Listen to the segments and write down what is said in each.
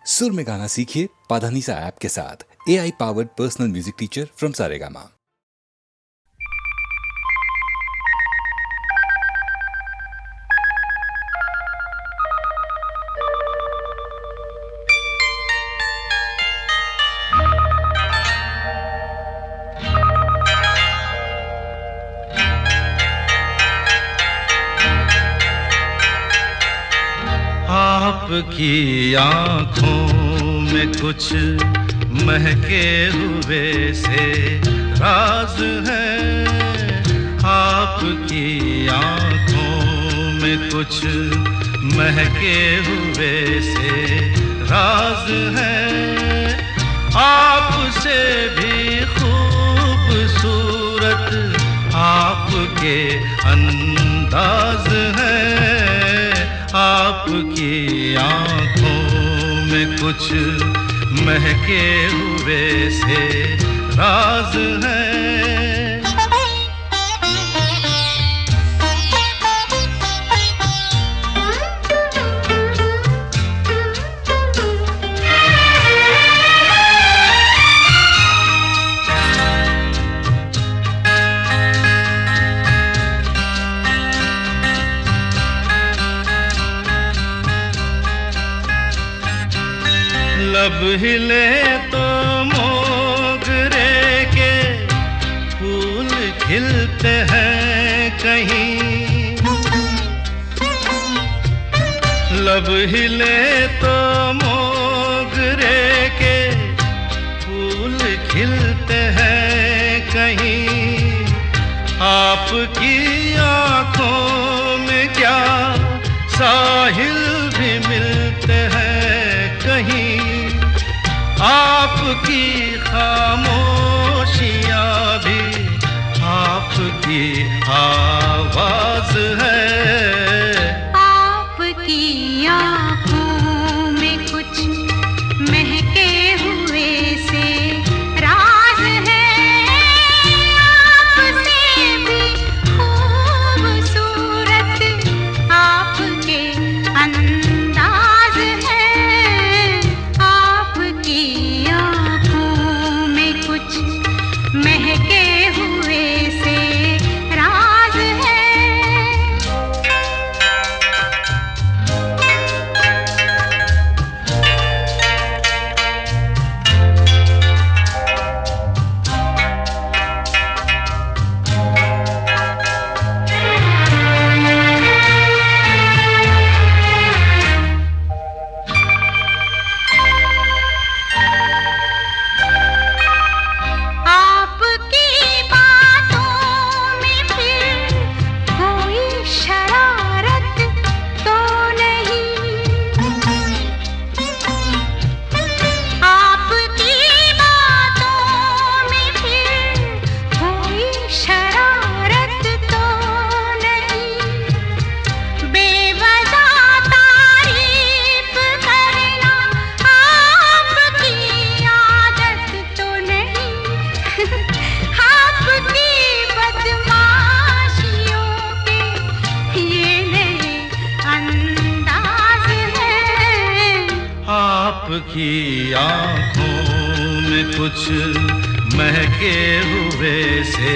सुर में गाना सीखिए पाधानीसा ऐप के साथ। AI powered personal music teacher from Saregama. आपकी आँखों में कुछ महके हुए से राज है। आपकी आँखों में कुछ महके हुए से राज है। आपसे भी खूबसूरत आपके अंदाज है। आपकी आँखों में कुछ महके हुए से राज है। लब हिले तो मोगरे के फूल खिलते हैं कहीं। लब हिले तो मोगरे के फूल खिलते हैं कहीं। आपकी आँखों में क्या साहिल भी मिलते हैं कहीं। आपकी खामोशियाँ भी आपकी आवाज है। आपकी आँखों में कुछ महके हुए से राज है। आपसे भी खूबसूरत आपके अंदाज है। आपकी आँखों में कुछ महके हुए से राज है। आपकी बातों में फिर कोई शरारत तो नहीं। आपकी बातों में फिर कोई शरारत तो नहीं। बेवजह तारीफ करना आपकी आदत तो नहीं। आपकी बदमाशियों के ये नए अंदाज है। आपकी आँखों में कुछ महके हुए से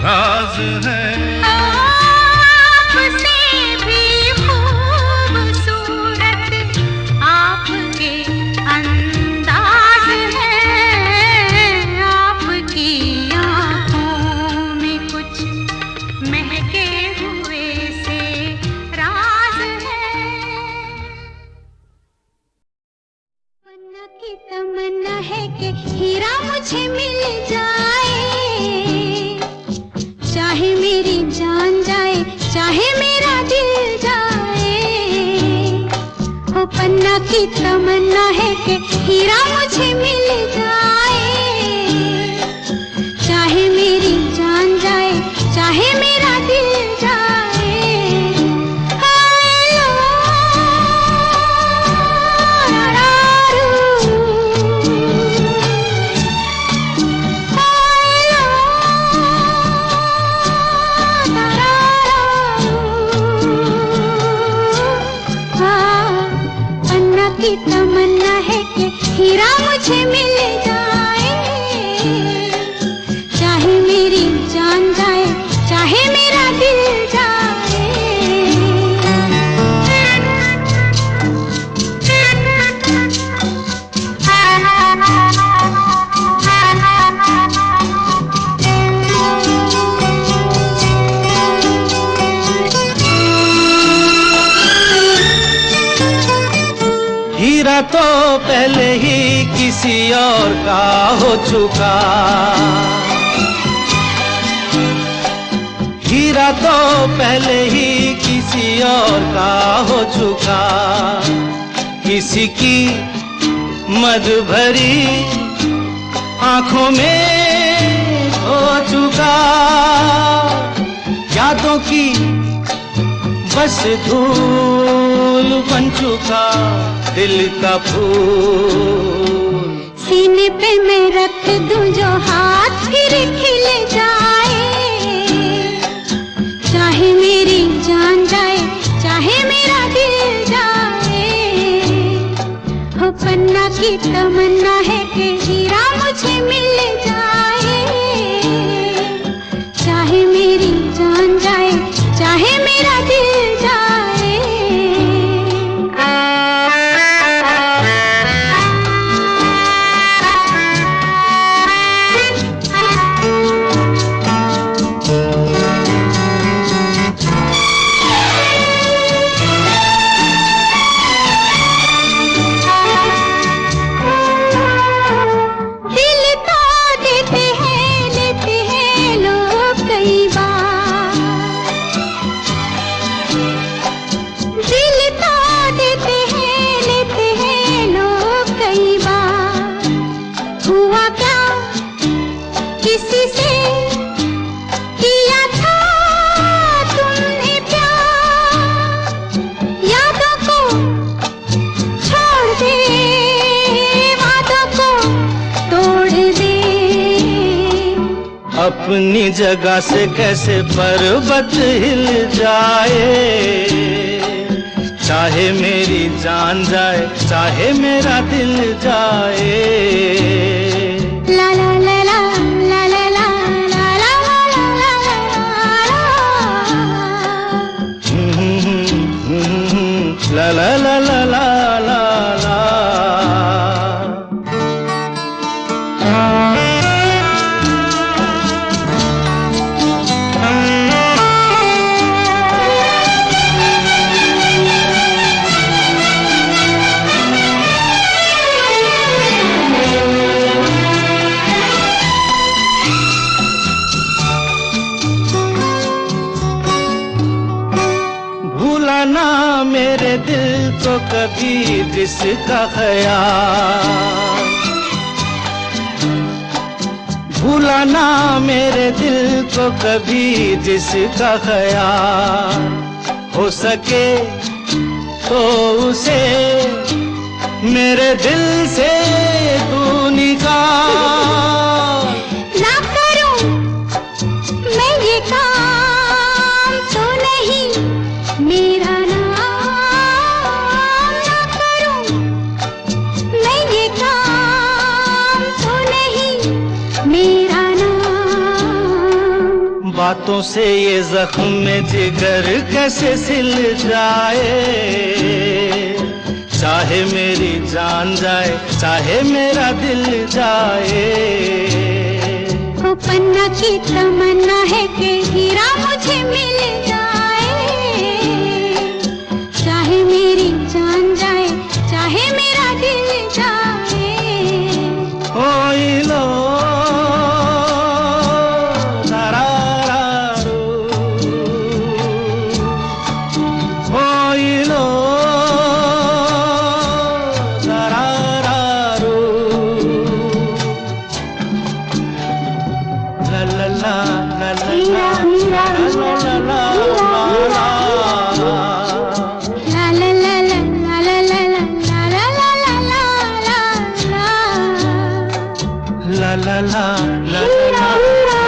राज है। आपसे भी खूबसूरत आपके अंदाज है। आपकी आँखों में कुछ महके हुए से राज है। तमन्ना की तमन्ना है कि हीरा मुझे मिल जाए। चाहे मेरी जान जाए, चाहे मेरा दिल जाए। हो पन्ना की तमन्ना है कि हीरा मुझे मिल जाए। चाहे मेरी जान जाए, चाहे मेरा दिल जाए। हेलो की तमन्ना तमन्ना है कि हीरा मुझे मिल जाए, चाहे मेरी जान जाए चाहे मेरा दिल जाए। हीरा तो पहले ही किसी और का हो चुका, हीरा तो पहले ही किसी और का हो चुका, किसी की मद भरी आंखों में हो चुका, यादों की बस धूल बन चुका दिल का फूल। सीने पे मैं रख दूं जो हाथ फिर खिल जाए, चाहे मेरी जान जाए चाहे मेरा दिल जाए। हो पन्ना की तमन्ना है कि हीरा मुझे मिल जाए, चाहे मेरी जान जाए चाहे मेरा दिल जाए। किसी से किया था तुमने प्यार, यादों को छोड़ दे वादों को तोड़ दे। अपनी जगह से कैसे पर्वत हिल जाए, चाहे मेरी जान जाए चाहे मेरा दिल जाए। ला ला ला ला ला ला ला ला ला ला ला ला ला ला ला ला ला। ना मेरे दिल को कभी जिसका ख्याल, भूला ना मेरे दिल को कभी जिसका ख्याल, हो सके तो उसे मेरे दिल से तू निकाल। ना करूं मैं ये काम तो नहीं मेरा नाम, ना करूं मैं ये काम तो नहीं मेरा नाम। बातों से ये जख्म में जिगर कैसे सिल जाए, चाहे मेरी जान जाए चाहे मेरा दिल जाए। वो पन्ना की तमन्ना है कि हीरा मुझे मिल जाए, चाहे मेरी जान जाए चाहे मेरा दिल जाए। ओई लो la la la la la la la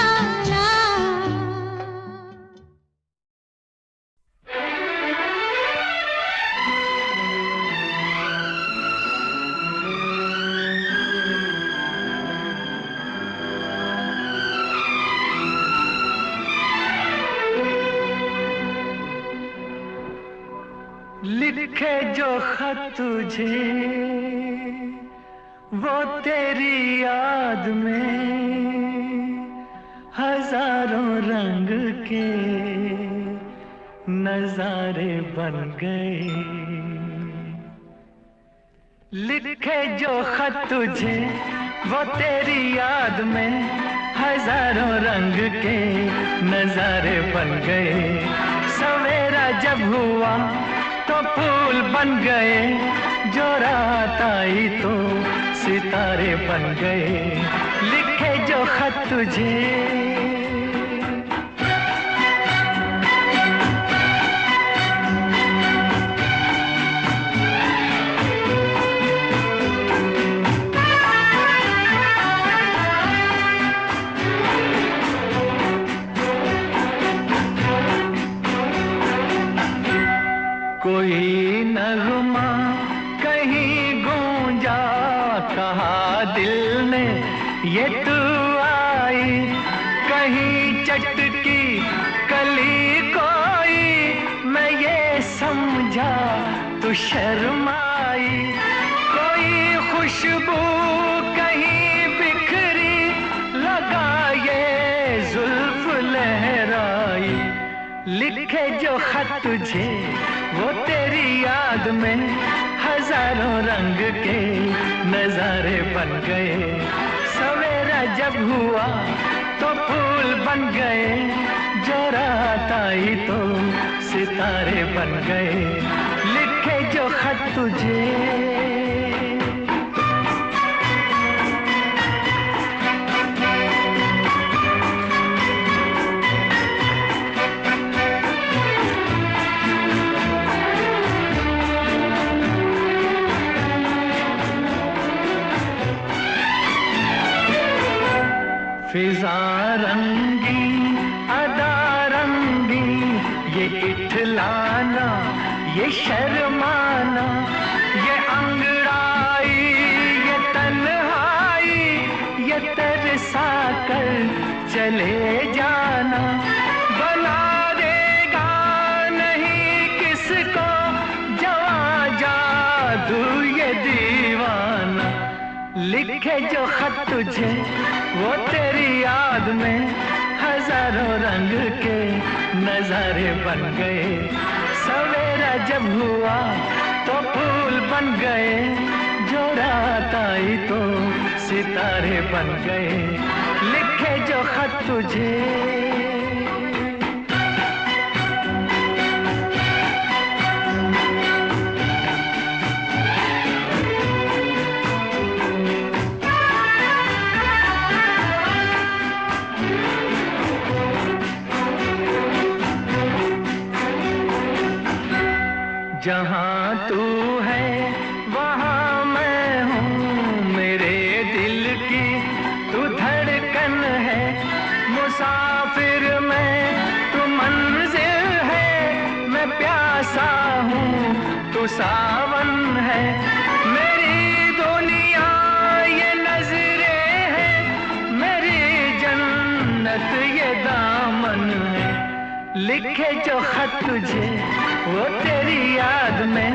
la la लिखे जो खत तुझे वो तेरी याद में हजारों रंग के नजारे बन गए। लिखे जो खत तुझे वो तेरी याद में हजारों रंग के नजारे बन गए। सवेरा जब हुआ तो फूल बन गए, जो रात आई तो सितारे बन गए। लिखे जो खत तुझे कोई नगमा कहीं गूंजा, कहा दिल ने ये तू आई। कहीं चटकी कली कोई, मैं ये समझा तू शर्माई। कोई खुशबू कहीं बिखरी, लगा ये जुल्फ लहराई। लिखे जो खत तुझे वो तेरी याद में हजारों रंग के नजारे बन गए। सवेरा जब हुआ तो फूल बन गए, जो रात आई तो सितारे बन गए। लिखे जो खत तुझे फिजा रंगी अदा रंगी, ये इठलाना ये शर्माना, ये अंगड़ाई ये तन्हाई, ये तरसा कर चले जाना। बना देगा नहीं किसको जवा जादू ये दीवाना। लिखे जो खत तुझे वो तेरी याद में हजारों रंग के नजारे बन गए। सवेरा जब हुआ तो फूल बन गए, जो रात आई तो सितारे बन गए। लिखे जो खत तुझे जहाँ तू है वहाँ मैं हूँ, मेरे दिल की तू धड़कन है। मुसाफिर मैं तू मंजिल है, मैं प्यासा हूँ तू सावन है। मेरी दुनिया ये नजरें है, मेरी जन्नत ये दामन है। लिखे जो खत तुझे वो तेरी याद में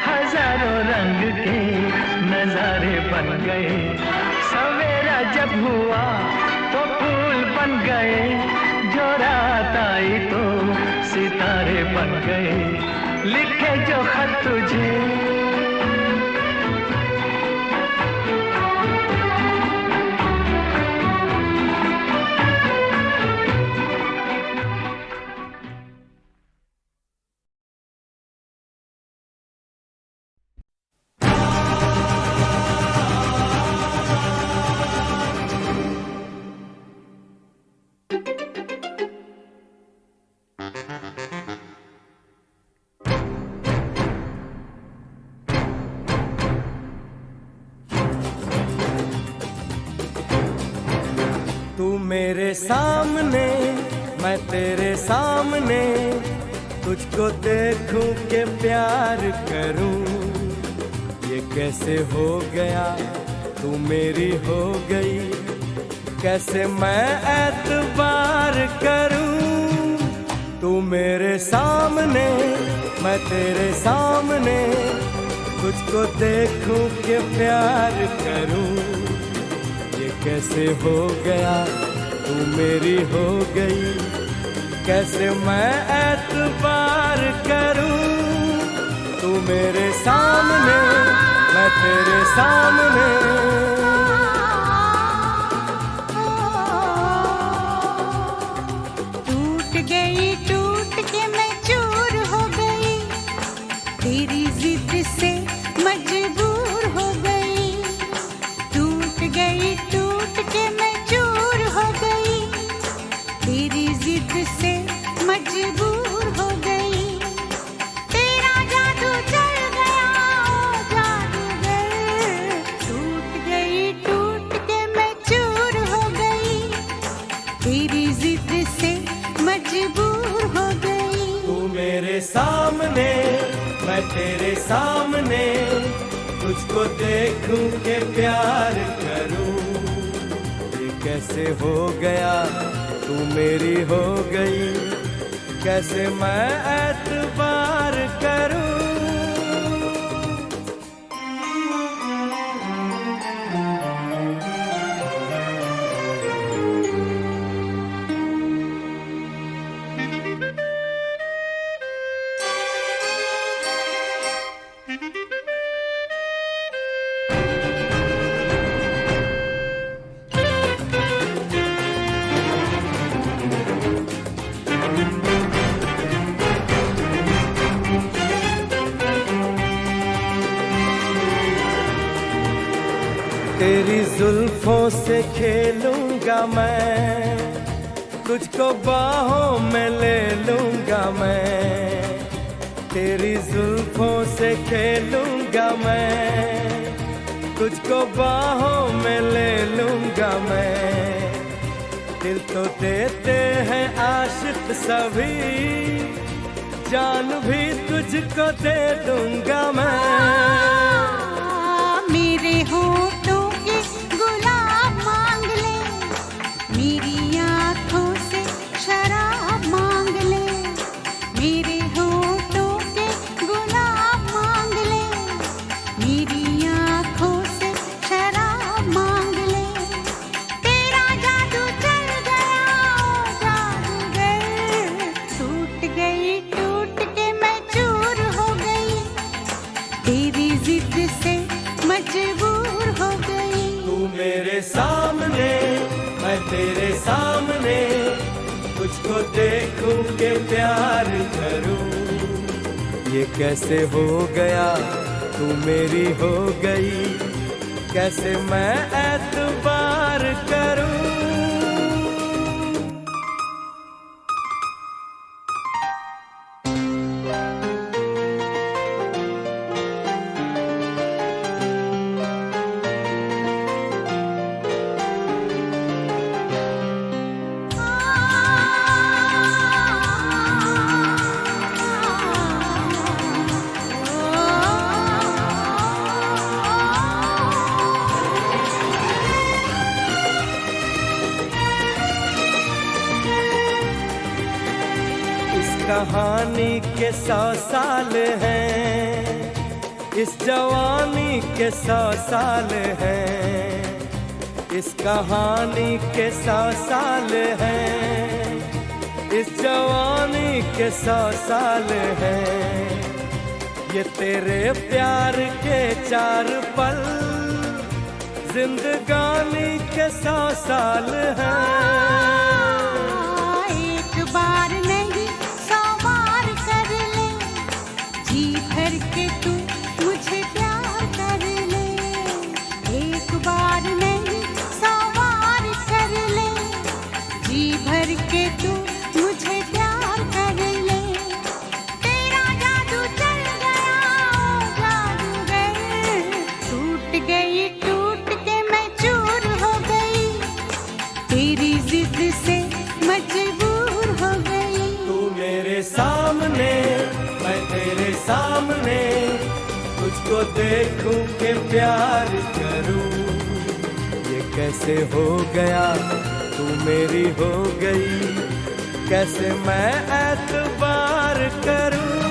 हजारों रंग के नजारे बन गए। सवेरा जब हुआ तो फूल बन गए, जो रात आई तो सितारे बन गए। लिखे जो खत तुझे तू मेरे सामने मैं तेरे सामने, तुझको देखूं के प्यार करूं। ये कैसे हो गया तू मेरी हो गई, कैसे मैं एतबार करूं। तू मेरे सामने मैं तेरे सामने तुझको देखूं कि प्यार करूं। ये कैसे हो गया तू मेरी हो गई, कैसे मैं एतबार करूं। तू मेरे सामने मैं तेरे सामने, टूट गई टूट के मैं चूर हो गई, तेरी जिद से मजबूर हो गई। टूट गई टूट के मैं चूर हो गई, तेरी जिद से मजबूर हो गई। तेरा जादू चल गया ओ जादूगर, टूट गई टूट के मैं चूर हो गई, तेरी जिद से मजबूर हो गई। तू मेरे सामने मैं तेरे सामने, तुझको देखूं के प्यार करूं। ये कैसे हो गया तू मेरी हो गई, कैसे मैं एतबार करूं। तेरी जुल्फों से खेलूंगा मैं, तुझको बाहों में ले लूंगा मैं। तेरी जुल्फों से खेलूंगा मैं, तुझको बाहों में ले लूंगा मैं। दिल तो देते हैं आशिक सभी, जान भी तुझको दे दूंगा मैं। मेरे होठों के गुलाब मांग ले, मेरी आँखों से शराब मांग ले। मेरे होठों के गुलाब मांग ले, मेरी आँखों से शराब मांग ले। तेरा जादू चल गया ओ जादूगर, टूट गई टूट के मैं चूर हो गई, तेरी जिद से मजबूर हो गई। तू मेरे सामने मैं तेरे सामने, तुझको देखूं के प्यार करूं। ये कैसे हो गया तू मेरी हो गई, कैसे मैं एतबार करूं। कहानी के 100 साल हैं, इस जवानी के 100 साल हैं। इस कहानी के 100 साल हैं, इस जवानी के 100 साल हैं। ये तेरे प्यार के 4 पल, जिंदगानी के 100 साल हैं। एक बार नहीं 100 बार कर ले, जी भर के तू मुझे प्यार कर ले। एक बार नहीं 100 बार कर ले, जी भर के तू मुझे प्यार कर ले। तेरा जादू चल गया ओ जादूगर, टूट गई टूट के मैं चूर हो गई, तेरी जिद से मजबूर हो गई। तू मेरे सामने मैं तेरे सामने, तुझको देखूं के प्यार करूं। ये कैसे हो गया तू मेरी हो गई, कैसे मैं एतबार करूं।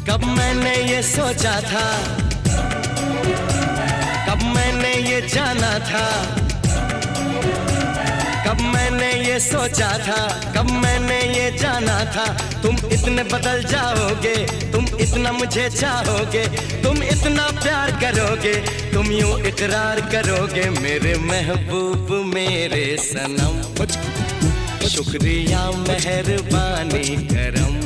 कब मैंने ये सोचा था, कब मैंने ये जाना था, कब मैंने ये सोचा था, कब मैंने ये जाना था, तुम इतने बदल जाओगे, तुम इतना मुझे चाहोगे, तुम इतना प्यार करोगे, तुम यूं इकरार करोगे मेरे महबूब मेरे सनम। शुक्रिया मेहरबानी करम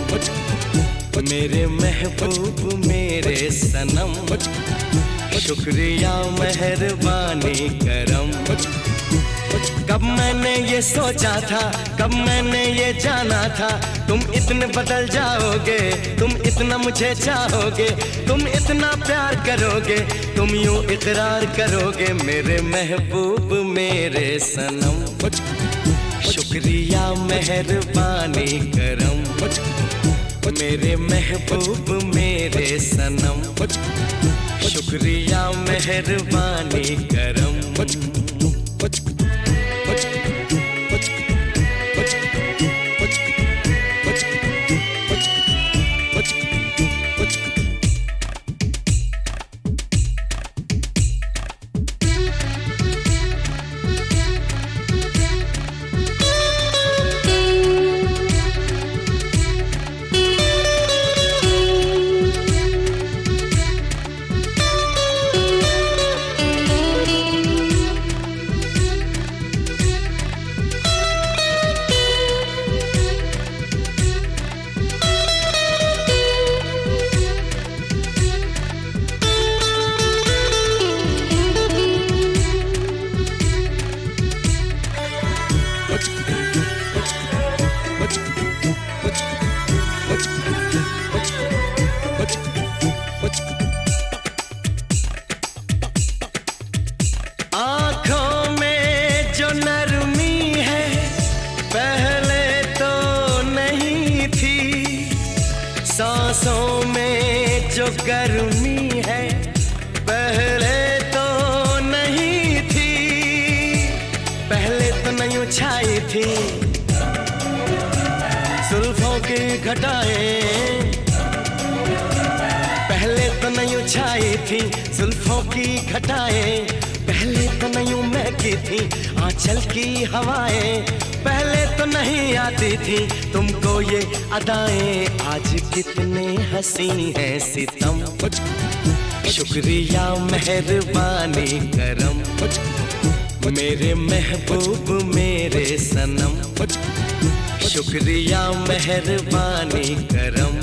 मेरे महबूब मेरे सनम। शुक्रिया मेहरबानी करम। कब मैंने ये सोचा था, कब मैंने ये जाना था, तुम इतने बदल जाओगे, तुम इतना मुझे चाहोगे, तुम इतना प्यार करोगे, तुम यूं इकरार करोगे मेरे महबूब मेरे सनम। शुक्रिया मेहरबानी करम मेरे महबूब मेरे सनम। शुक्रिया मेहरबानी करम। आँखों में जो नरमी है पहले तो नहीं थी, सांसों में जो गर्मी है पहले तो नहीं थी, पहले तो नहीं छाई थी जुल्फों की घटाएं, पहले तो नहीं छाई थी जुल्फों की घटाएं, पहले तो नहीं महकी थी आंचल की हवाएं, पहले तो नहीं आती थी तुमको ये अदाएं, आज कितने हंसी हैं सितम। शुक्रिया मेहरबानी करम मेरे महबूब मेरे सनम। शुक्रिया मेहरबानी करम।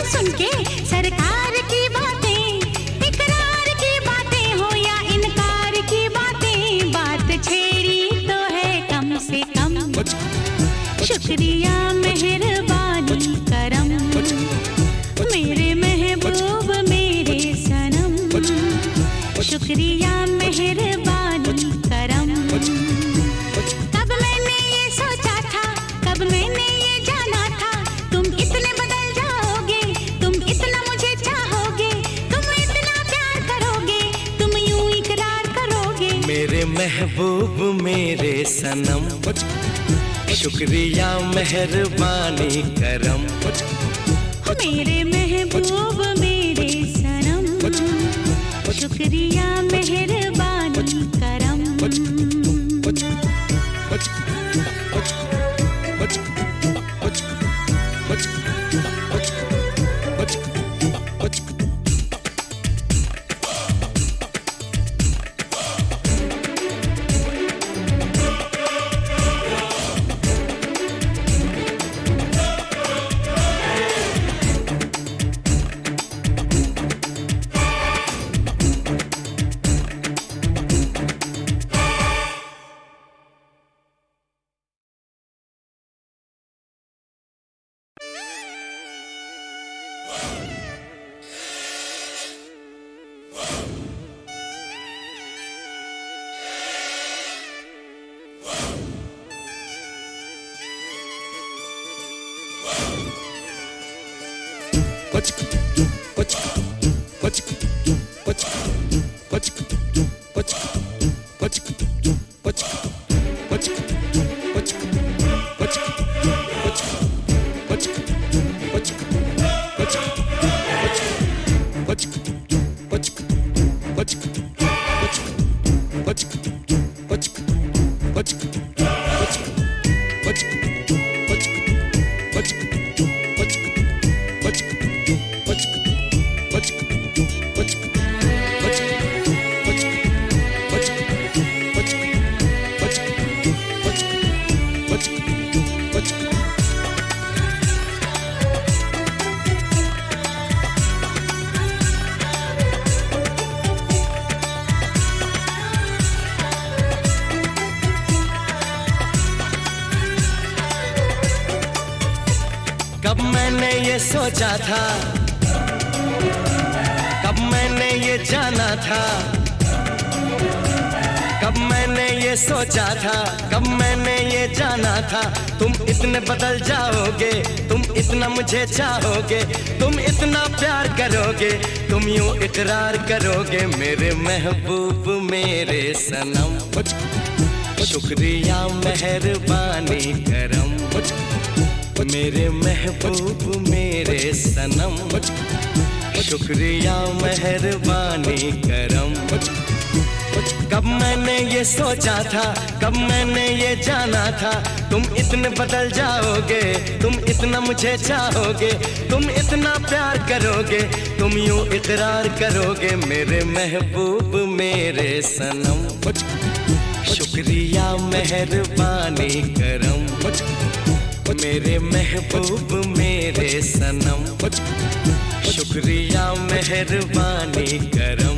सुन के सरकार की बातें, इकरार की बातें हो या इनकार की बातें, बात छेड़ी तो है कम से कम। शुक्रिया मेहरबानी करम, मेरे महबूब मेरे सनम। शुक्रिया मेहरबानी करम। कब मैंने ये सोचा था, कब मैंने ये जाना था, तुम इतने बदल जाओगे, तुम इतना मुझे चाहोगे, तुम इतना प्यार करोगे, तुम यूं इकरार करोगे। मेरे महबूब मेरे सनम, शुक्रिया मेहरबानी करम। मेरे महबूब मेरे सनम, शुक्रिया मेहरबानी करम। कब मैंने ये सोचा था, कब मैंने ये जाना था, कब मैंने ये सोचा था, कब मैंने ये जाना था, तुम इतने बदल जाओगे, तुम इतना मुझे चाहोगे, तुम इतना प्यार करोगे, तुम यूं इकरार करोगे। मेरे महबूब मेरे सनम, शुक्रिया मेहरबानी करम। मेरे महबूब मेरे सनम, शुक्रिया मेहरबानी करम। कब मैंने ये सोचा था, कब मैंने ये जाना था, तुम इतने बदल जाओगे, तुम इतना मुझे चाहोगे, तुम इतना प्यार करोगे, तुम यूं इकरार करोगे। मेरे महबूब मेरे सनम, शुक्रिया मेहरबानी करम। मेरे महबूब मेरे सनम, शुक्रिया मेहरबानी करम।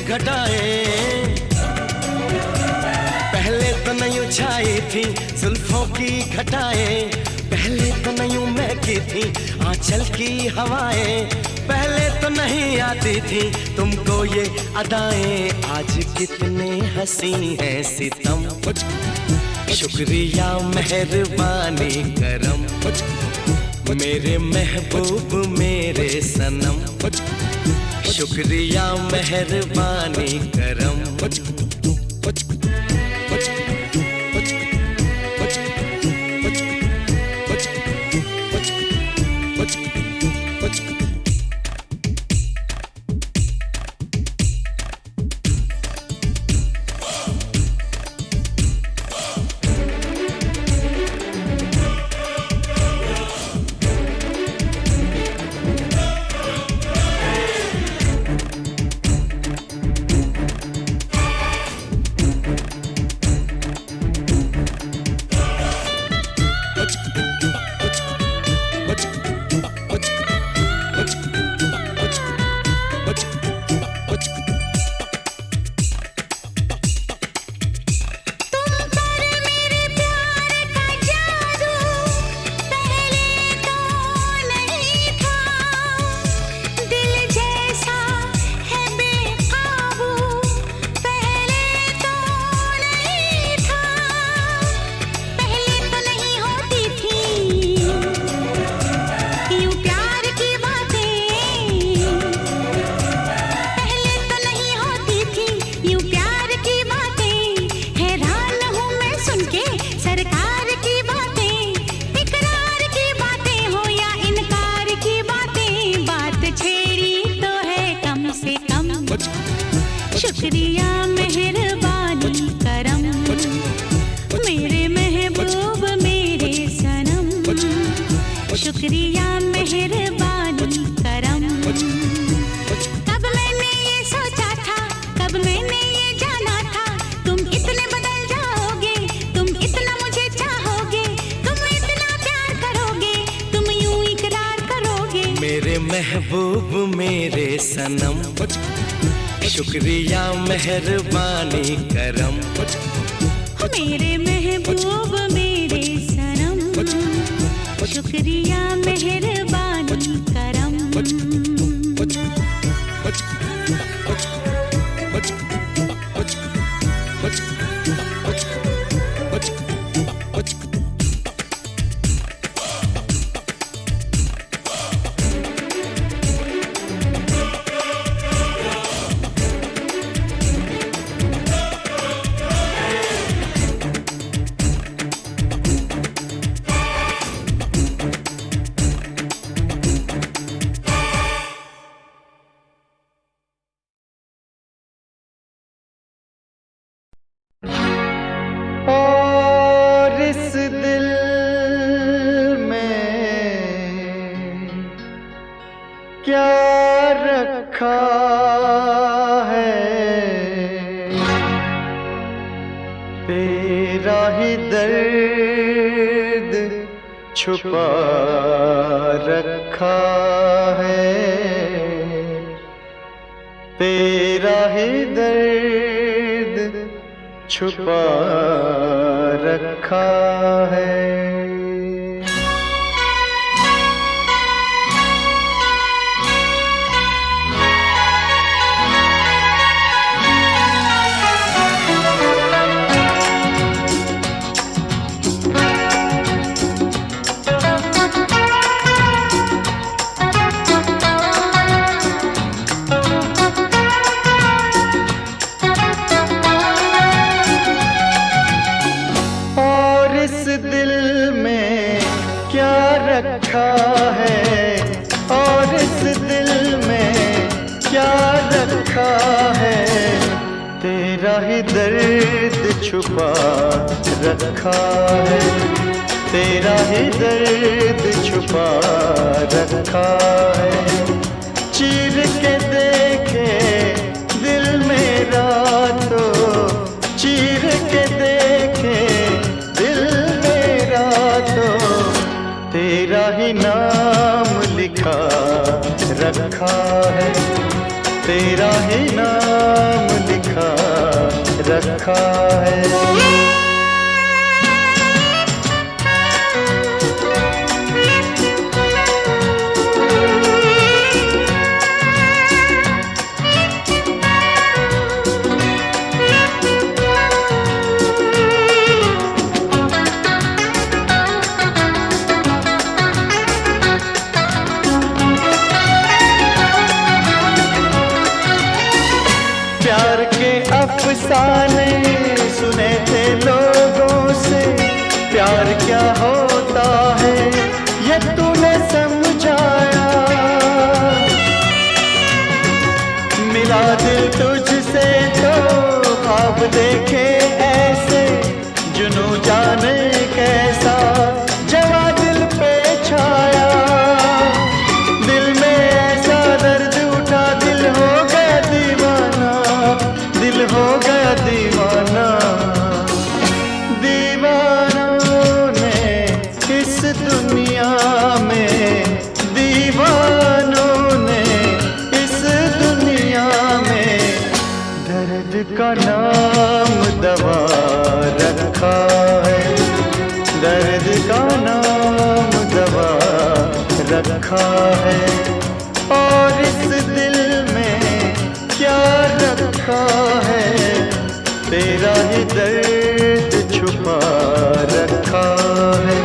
घटाएं। पहले तो नहीं छाई थी जुल्फों की घटाएं, पहले तो नहीं महकी थी आंचल की हवाएं, पहले तो नहीं आती थी तुमको ये अदाएं। आज कितने हंसी हैं सितम, शुक्रिया मेहरबानी करम, मेरे महबूब मेरे सनम, शुक्रिया मेहरबानी करम। शुक्रिया मेहरबानी करम, मेरे महबूब मेरे सनम, शुक्रिया मेहरबानी करम। कब मैंने ये सोचा था, कब मैंने ये जाना था, तुम इतने बदल जाओगे, तुम इतना मुझे चाहोगे, तुम इतना प्यार करोगे, तुम यूं इकरार करोगे। मेरे महबूब मेरे सनम, शुक्रिया मेहरबानी करम, मेरे महबूब मेरे सनम, शुक्रिया मेहरबानी करम। क्या रखा है तेरा ही दर्द छुपा रखा है, तेरा ही दर्द छुपा रखा है। रखा है और इस दिल में क्या रखा है, तेरा ही दर्द छुपा रखा है, तेरा ही दर्द छुपा रखा है। चीर के देखे दिल मेरा तो चीर के देखे दिल मेरा तो तेरा ही नाम लिखा रखा है, तेरा ही नाम रखा है। प्यार के अफसाने सुने थे लोगों से, प्यार क्या होता है ये तूने समझाया। मिला दिल तुझसे तो ख्वाब देखे ऐसे, जुनू जाने कैसा जवा दिल पे छाया। दिल में ऐसा दर्द उठा, दिल हो गया दीवाना, दिल हो गया दीवाना। दीवानों ने इस दुनिया में, दीवानों ने इस दुनिया में दर्द का नाम दवा रखा है, दर्द का नाम दवा रखा है। और इस दिल में क्या रखा है, तेरा ही दर्द छुपा रखा है,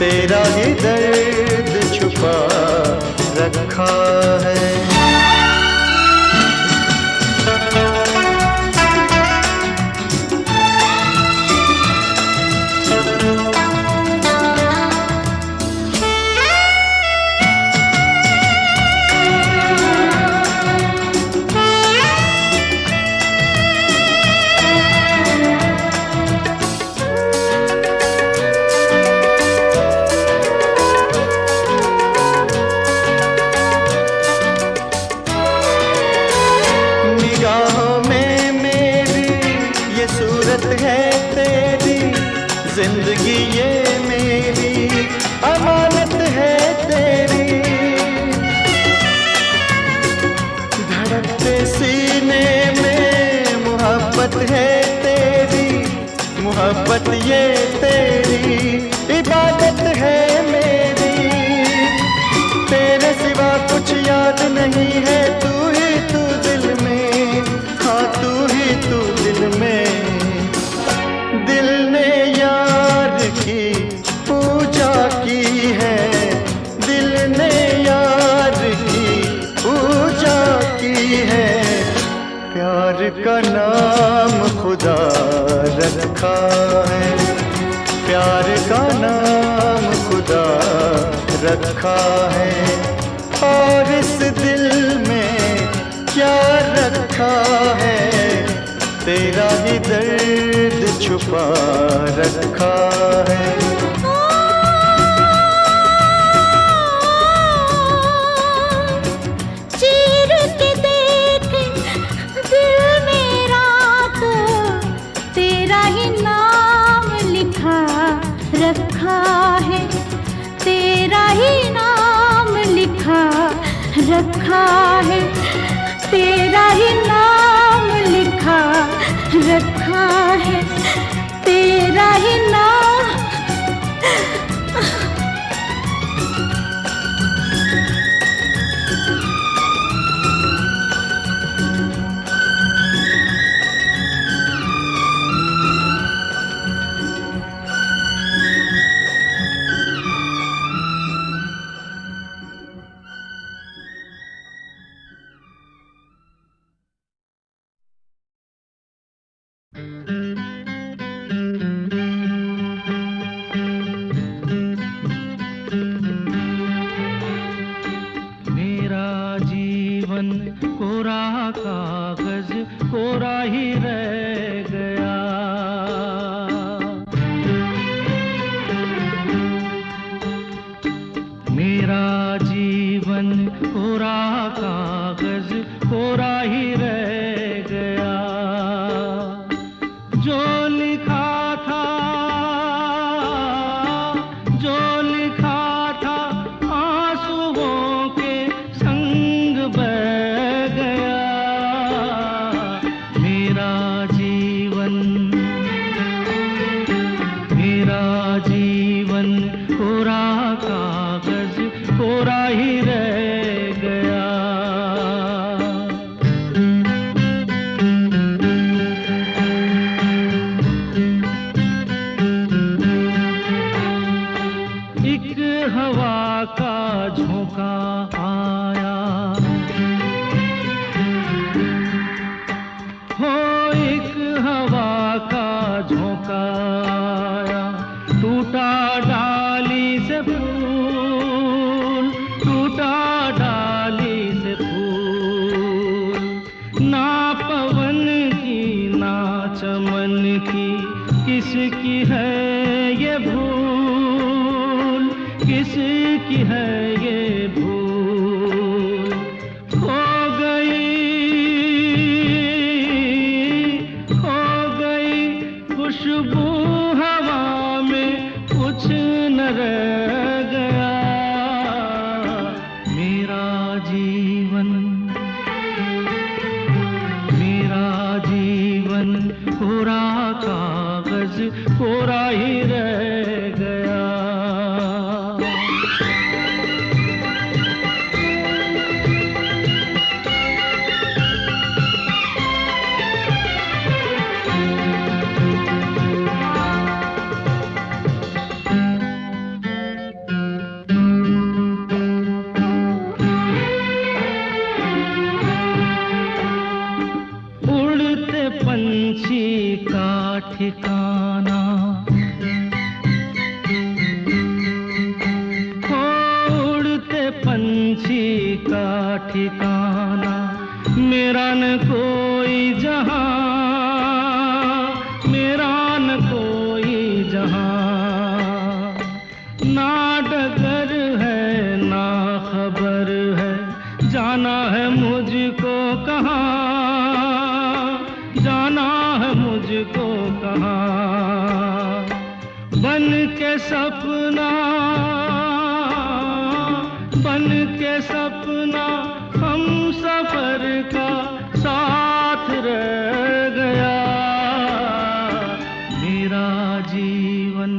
तेरा ही दर्द छुपा रखा है। है तेरी जिंदगी, ये मेरी अमानत है तेरी। धड़कते सीने में मोहब्बत है तेरी, मोहब्बत ये तेरी इबादत है मेरी। तेरे सिवा कुछ याद नहीं है, तू ही तू दिल में, हाँ तू ही तू दिल में। दिल ने यार की पूजा की है, दिल ने यार की पूजा की है। प्यार का नाम खुदा रखा है, प्यार का नाम खुदा रखा है। और इस दिल में क्या रखा है, तेरा ही दर्द छुपा रखा है। चीर के देख दिल मेरा तो तेरा ही नाम लिखा रखा है, तेरा ही नाम लिखा रखा है, तेरा ही नाम लिखा रखा है, तेरा ही नाम। टूटा डाली से फूल, टूटा डाली से फूल, ना पवन की ना चमन की, किसकी है ये भूल, किसकी है ये भूल। खो गई खुशबू हवा में, कुछ न रह गया मेरा जीवन, मेरा जीवन कोरा कागज कोरा ही रह गया। उड़ते पंछी का ठिकाना, उड़ते पंछी का ठिकाना, मेरा न कोई जहां, मेरा न कोई जहां, ना डगर है ना खबर है, जाना है मुझको कहाँ, जाना है मुझको कहाँ। बन के सपना, बन के सपना हम सफर का साथ रह गया मेरा जीवन,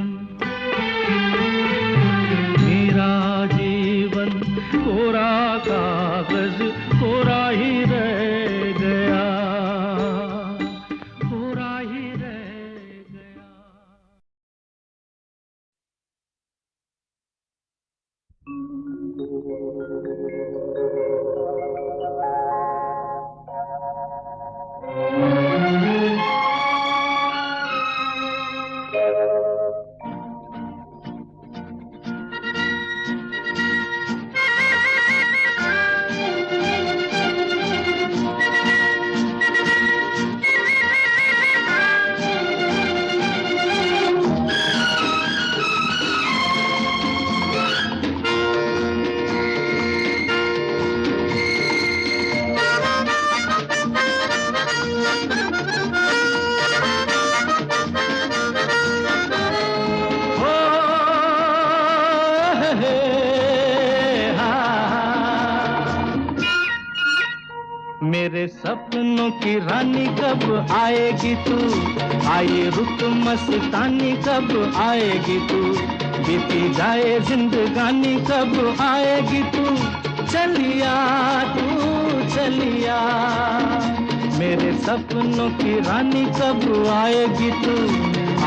मेरा जीवन कोरा कागज कोरा ही रह गया, कोरा ही रह गया। मेरे सपनों की रानी कब आएगी तू, आए रुत मस्तानी कब आएगी तू, बीती जाए जिंदगानी कब आएगी तू, चलिया तू चलिया। मेरे सपनों की रानी कब आएगी तू,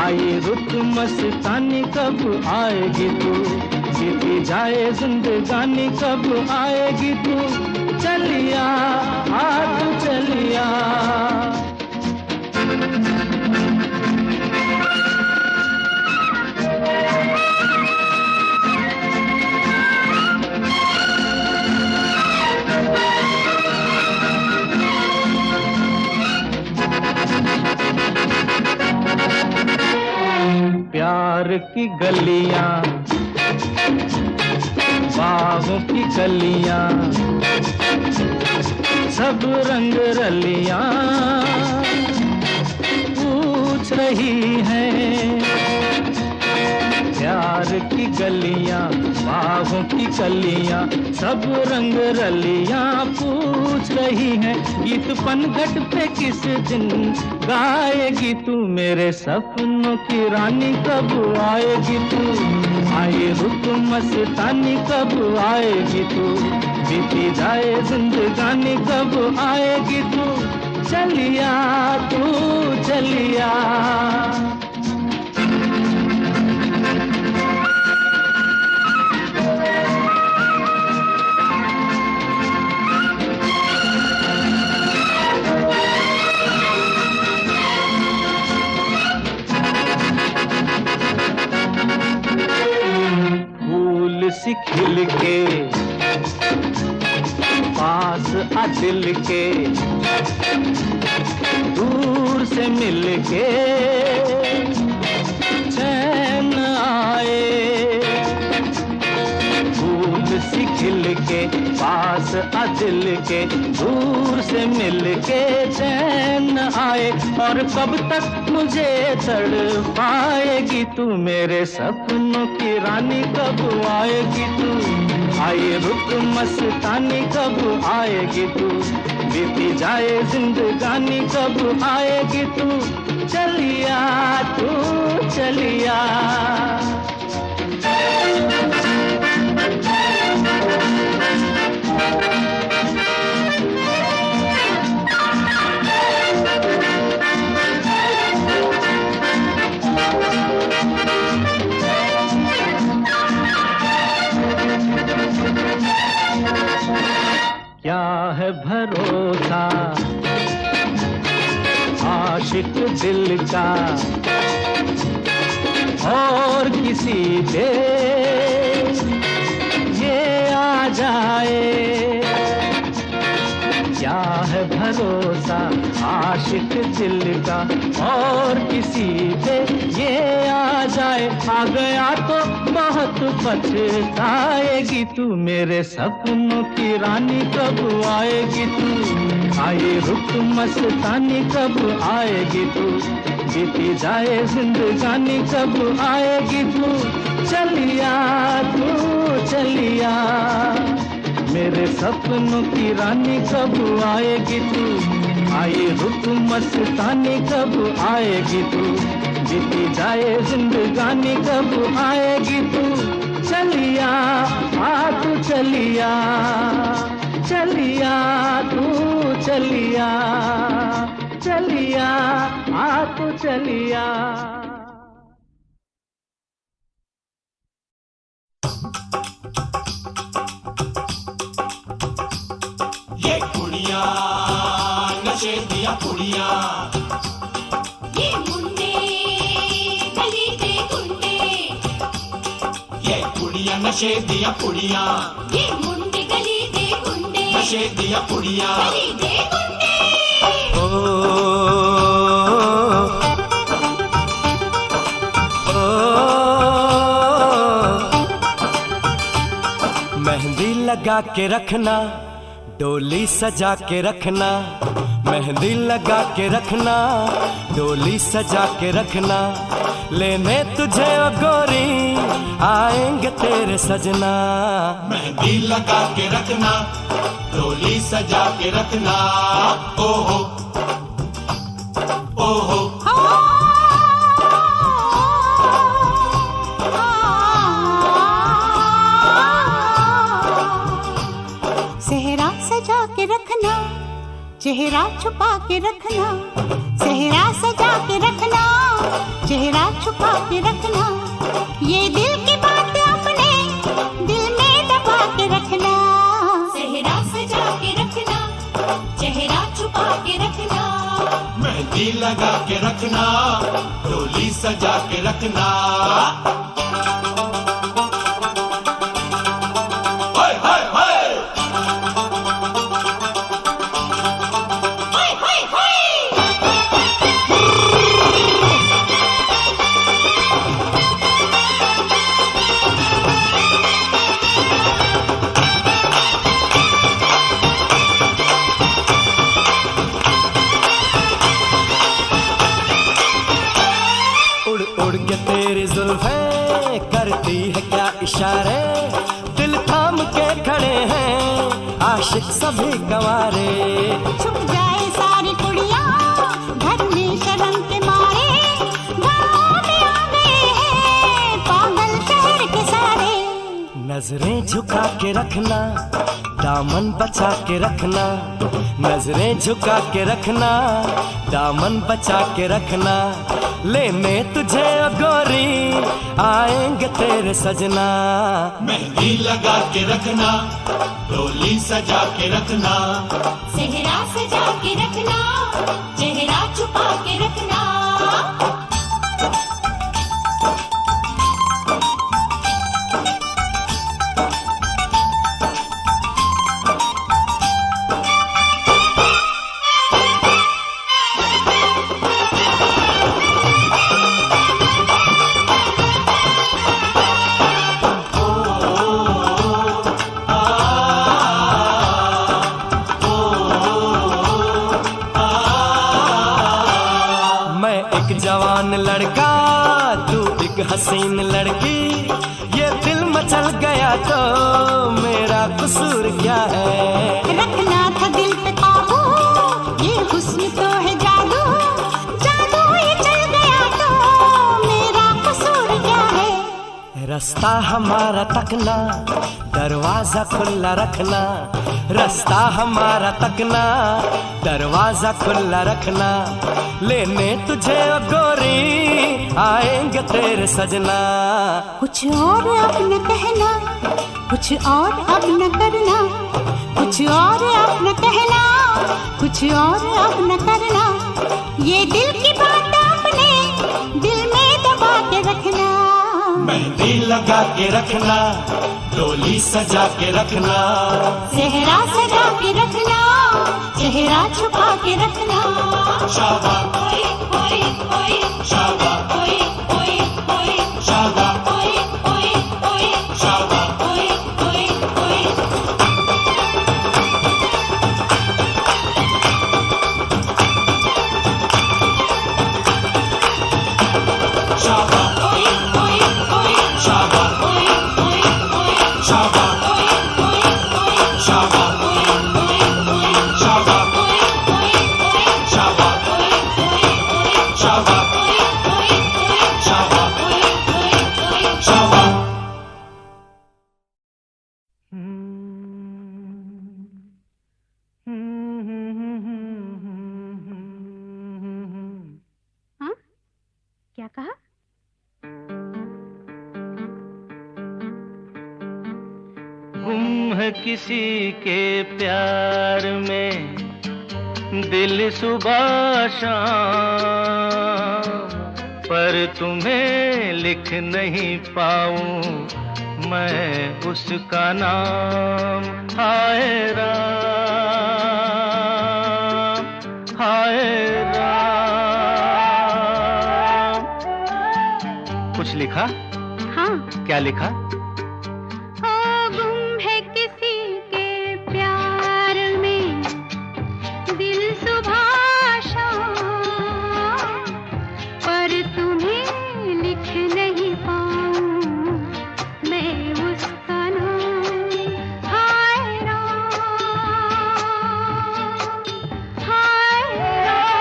आए रुत मस्तानी कब आएगी तू, बीती जाए जिंदगानी कब आएगी तू, चलिया आ तू चलिया। प्यार की गलियां, बागों की गलियां, सब रंग रलियां पूछ रही हैं। प्यार की गलियां, बागों की कलियां, सब रंग रलियां पूछ रही हैं। गीत पनघट पे किस दिन गाएगी तू, मेरे सपनों की रानी कब आएगी तू, आए रुत मस्तानी कब आएगी तू, बीती जाए जिंदगानी कब आएगी तू, चलिया तू चलिया। सी खिल के पास आ दिल के, दूर से मिल के चैन आए। फूल सी खिल के पास आ दिल के, दूर से मिल के चैन आए। और कब तक मुझे तड़पाएगी तू, मेरे सपनों की रानी कब आएगी तू। आए रुत मस्तानी कब आएगी तू, बीती जाए जिंदगानी कब आएगी तू। चलिया तू चलिया। क्या है भरोसा आशिक दिल का और किसी पे ये आ जाए। क्या है भरोसा आशिक दिल का और किसी पे ये आ जाए। आ गया तो बहुत पछताएगी तू, मेरे सपनों की रानी कब आएगी तू। आए रुत मस्तानी कब आएगी तू, बीती जाए जिंदगानी कब आएगी तू। चलिया तू चलिया, मेरे सपनों की रानी कब आएगी तू। आए रुत मस्तानी कब आएगी तू, बीती जाए जिंदगानी कब आएगी तू। चलिया आ तू चलिया, चलिया तू चलिया, चलिया आ तू चलिया। ये कुड़िया नशे दिया कुड़िया, ये मुंडे गली के गुंडे, ये कुड़िया नशे दिया कुड़िया, ये मुंडे गली के गुंडे, नशे दिया कुड़िया। गली के गुंडे। मेहंदी लगा के रखना, डोली सजा के रखना। मेहंदी लगा के रखना, डोली सजा के रखना। लेने तुझे ओ गोरी आएंगे तेरे सजना। मेहंदी लगा के रखना, डोली सजा के रखना। ओहो ओहो सेहरा सजा के रखना, चेहरा छुपा के रखना। सेहरा सजा के रखना, चेहरा छुपा के रखना। ये दिल की बात अपने दिल में दबा के रखना। सेहरा सजा के रखना, चेहरा छुपा के रखना। मेहंदी लगा के रखना, डोली सजा के रखना। करती है क्या इशारे, दिल थाम के खड़े हैं आशिक सभी गंवारे। छुप जाए सारी कुड़ियाँ घर में शर्म के मारे। गाँव में आ गए हैं पागल शहर के सारे। नजरें झुका के रखना, दामन बचा के रखना। नजरें झुका के रखना, दामन बचा के रखना। लेने तुझे ओ गोरी आएंगे तेरे सजना। मेहंदी लगा के रखना, डोली सजा के रखना। सेहरा सजा के रखना, चेहरा छुपा के रखना। लड़का तू एक हसीन लड़की, ये दिल मचल गया तो मेरा कसूर क्या है। रखना था दिल पे काबू, ये हुस्न तो है जादू, जादू ये चल गया तो मेरा कसूर क्या है। रास्ता हमारा तकना, दरवाजा खुला रखना, रास्ता हमारा तकना, दरवाजा खुला रखना, लेने तुझे ओ गोरी आएंगे तेरे सजना। कुछ और अब न कहना, कुछ और अब न करना, कुछ और अब न कहना, कुछ और अब न करना, ये दिल की बात अपने दिल में दबा के रखना। मेहंदी लगा के रखना, डोली सजा के रखना, सेहरा सजा के रखना, चेहरा छुपा के रखना। शाबाश ओए ओए ओए शाबाश ओए ओए ओए शाबाश ओए ओए ओए शाबाश ओए ओए ओए शाबाश ओए ओए ओए शाबाश ओए ओए ओए शाबाश ओए ओए ओए शाबाश शाबाश शाबाश शाबाश शाबाश शाबाश। हाँ? क्या कहा? गुम है किसी के प्यार में दिल सुबह शाम, पर तुम्हें लिख नहीं पाऊं मैं उसका नाम। हाय राम हाय राम। कुछ लिखा? हाँ। क्या लिखा? गुम है किसी के प्यार में दिल सुबह शाम, पर तुम्हें लिख नहीं पाऊं मैं उसका नाम। हाय राम हाय राम।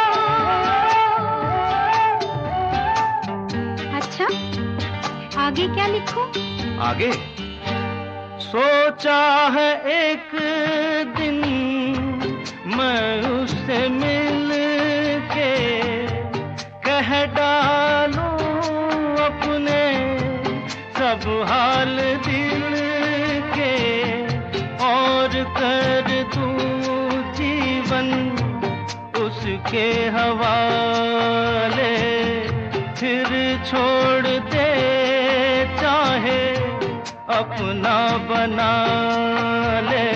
अच्छा, आगे क्या लिखूं? आगे सोचा है एक दिन मैं उससे मिल के कह डालूं अपने सब हाल दिल के, और कर दूं जीवन उसके हवाले, फिर छोड़ दे चाहे अपना बना ले।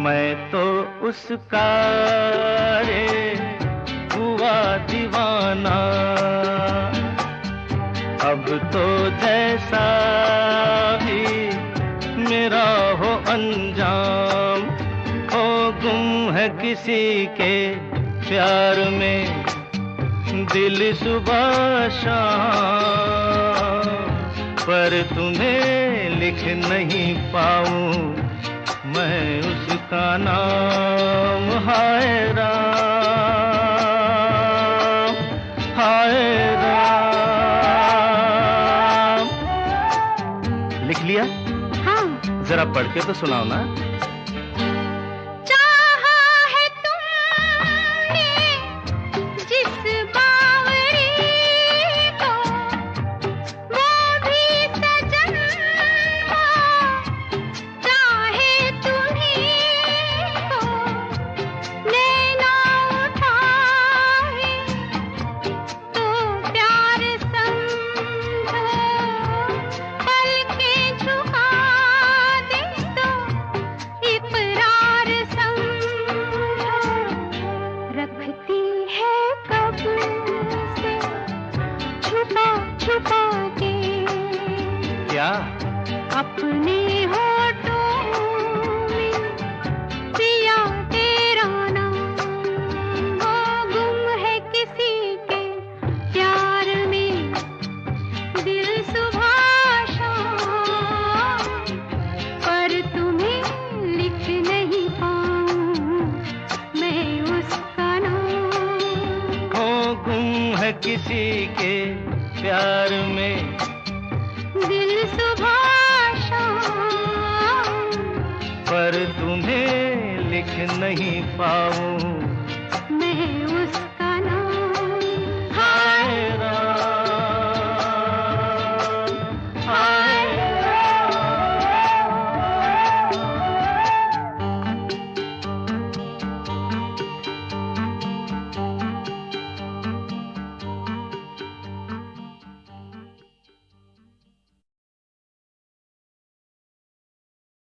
मैं तो उसका रे हुआ दीवाना, अब तो जैसा भी मेरा हो अंजाम। हो गुम है किसी के प्यार में दिल सुबह शाम, पर तुम्हें लिख नहीं पाऊं मैं उसका नाम। हाय राम हाय राम। लिख लिया? हाँ। जरा पढ़ के तो सुनाओ ना। चाहा है तुमने जिस बावरी को, वो भी सजन चाहे तुम्हीं को। नैना उठाए तो प्यार समझो, पलकें झुका दे तो इकरार समझो। रखती है कब से छुपा छुपा के क्या? अपने होठों में पिया तेरा नाम। वो गुम है किसी के प्यार नहीं पाऊं। मैं उस